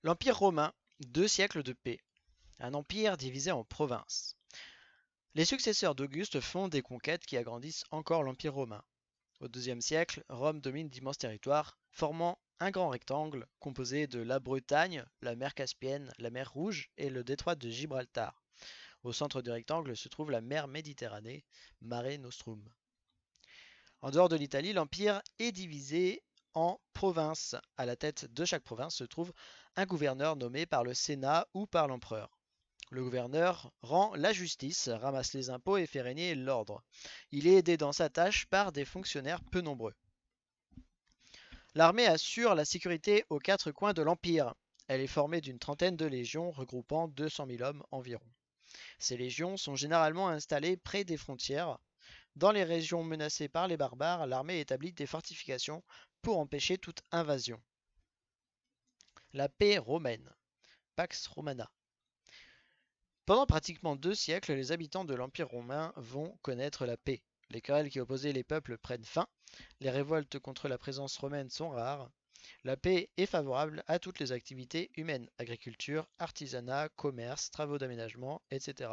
L'Empire romain, 2 siècles de paix. Un empire divisé en provinces. Les successeurs d'Auguste font des conquêtes qui agrandissent encore l'Empire romain. Au IIe siècle, Rome domine d'immenses territoires, formant un grand rectangle composé de la Bretagne, la mer Caspienne, la mer Rouge et le détroit de Gibraltar. Au centre du rectangle se trouve la mer Méditerranée, Mare Nostrum. En dehors de l'Italie, l'empire est divisé en provinces. À la tête de chaque province se trouve un gouverneur nommé par le Sénat ou par l'empereur. Le gouverneur rend la justice, ramasse les impôts et fait régner l'ordre. Il est aidé dans sa tâche par des fonctionnaires peu nombreux. L'armée assure la sécurité aux 4 coins de l'Empire. Elle est formée d'une trentaine de légions regroupant 200 000 hommes environ. Ces légions sont généralement installées près des frontières. Dans les régions menacées par les barbares, l'armée établit des fortifications pour empêcher toute invasion. La paix romaine, Pax Romana. Pendant pratiquement 2 siècles, les habitants de l'Empire romain vont connaître la paix. Les querelles qui opposaient les peuples prennent fin, les révoltes contre la présence romaine sont rares. La paix est favorable à toutes les activités humaines, agriculture, artisanat, commerce, travaux d'aménagement, etc.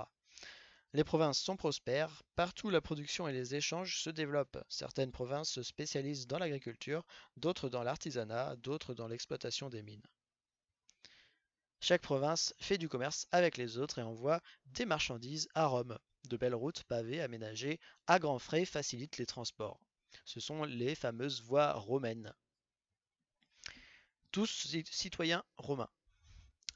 Les provinces sont prospères, partout la production et les échanges se développent. Certaines provinces se spécialisent dans l'agriculture, d'autres dans l'artisanat, d'autres dans l'exploitation des mines. Chaque province fait du commerce avec les autres et envoie des marchandises à Rome. De belles routes pavées aménagées à grands frais facilitent les transports. Ce sont les fameuses voies romaines. Tous citoyens romains.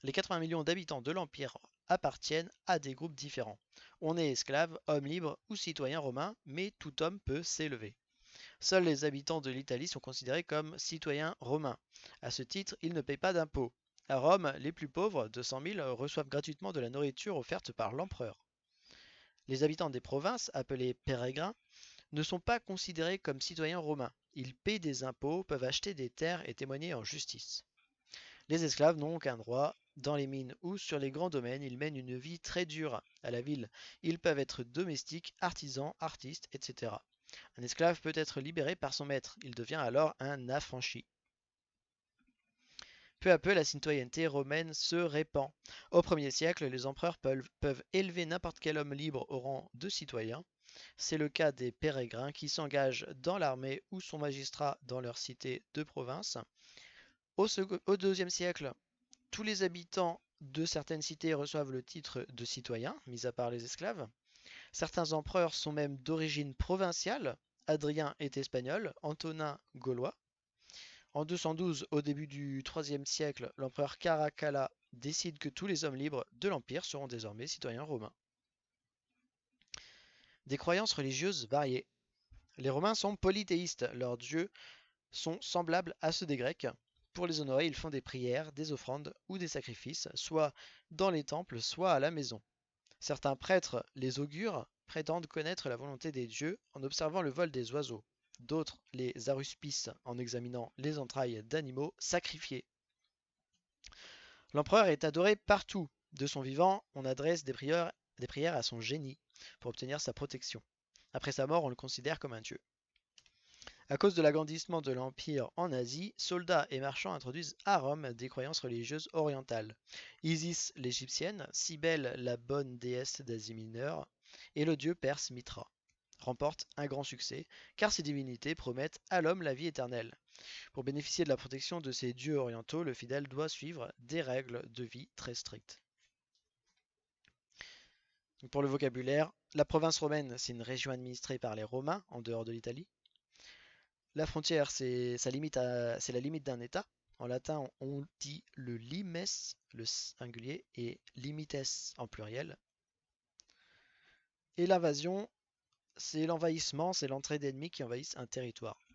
Les 80 millions d'habitants de l'Empire appartiennent à des groupes différents. On est esclave, homme libre ou citoyen romain, mais tout homme peut s'élever. Seuls les habitants de l'Italie sont considérés comme citoyens romains. À ce titre, ils ne payent pas d'impôts. À Rome, les plus pauvres, 200 000, reçoivent gratuitement de la nourriture offerte par l'empereur. Les habitants des provinces, appelés pérégrins, ne sont pas considérés comme citoyens romains. Ils paient des impôts, peuvent acheter des terres et témoigner en justice. Les esclaves n'ont aucun droit. Dans les mines ou sur les grands domaines, ils mènent une vie très dure. À la ville, ils peuvent être domestiques, artisans, artistes, etc. Un esclave peut être libéré par son maître. Il devient alors un affranchi. Peu à peu, la citoyenneté romaine se répand. Au 1er siècle, les empereurs peuvent élever n'importe quel homme libre au rang de citoyen. C'est le cas des pérégrins qui s'engagent dans l'armée ou sont magistrats dans leur cité de province. Au 2e siècle, tous les habitants de certaines cités reçoivent le titre de citoyen, mis à part les esclaves. Certains empereurs sont même d'origine provinciale. Adrien est espagnol, Antonin gaulois. En 212, au début du IIIe siècle, l'empereur Caracalla décide que tous les hommes libres de l'Empire seront désormais citoyens romains. Des croyances religieuses variées. Les Romains sont polythéistes, leurs dieux sont semblables à ceux des Grecs. Pour les honorer, ils font des prières, des offrandes ou des sacrifices, soit dans les temples, soit à la maison. Certains prêtres, les augures, prétendent connaître la volonté des dieux en observant le vol des oiseaux. D'autres les aruspicent en examinant les entrailles d'animaux sacrifiés. L'empereur est adoré partout. De son vivant, on adresse des prières à son génie pour obtenir sa protection. Après sa mort, on le considère comme un dieu. À cause de l'agrandissement de l'Empire en Asie, soldats et marchands introduisent à Rome des croyances religieuses orientales. Isis l'égyptienne, Cybèle la bonne déesse d'Asie mineure, et le dieu perse Mitra remportent un grand succès, car ces divinités promettent à l'homme la vie éternelle. Pour bénéficier de la protection de ces dieux orientaux, le fidèle doit suivre des règles de vie très strictes. Pour le vocabulaire, la province romaine, c'est une région administrée par les Romains en dehors de l'Italie. La frontière, c'est la limite d'un État. En latin, on dit le limes, le singulier, et limites en pluriel. Et l'invasion, c'est l'envahissement, c'est l'entrée d'ennemis qui envahissent un territoire.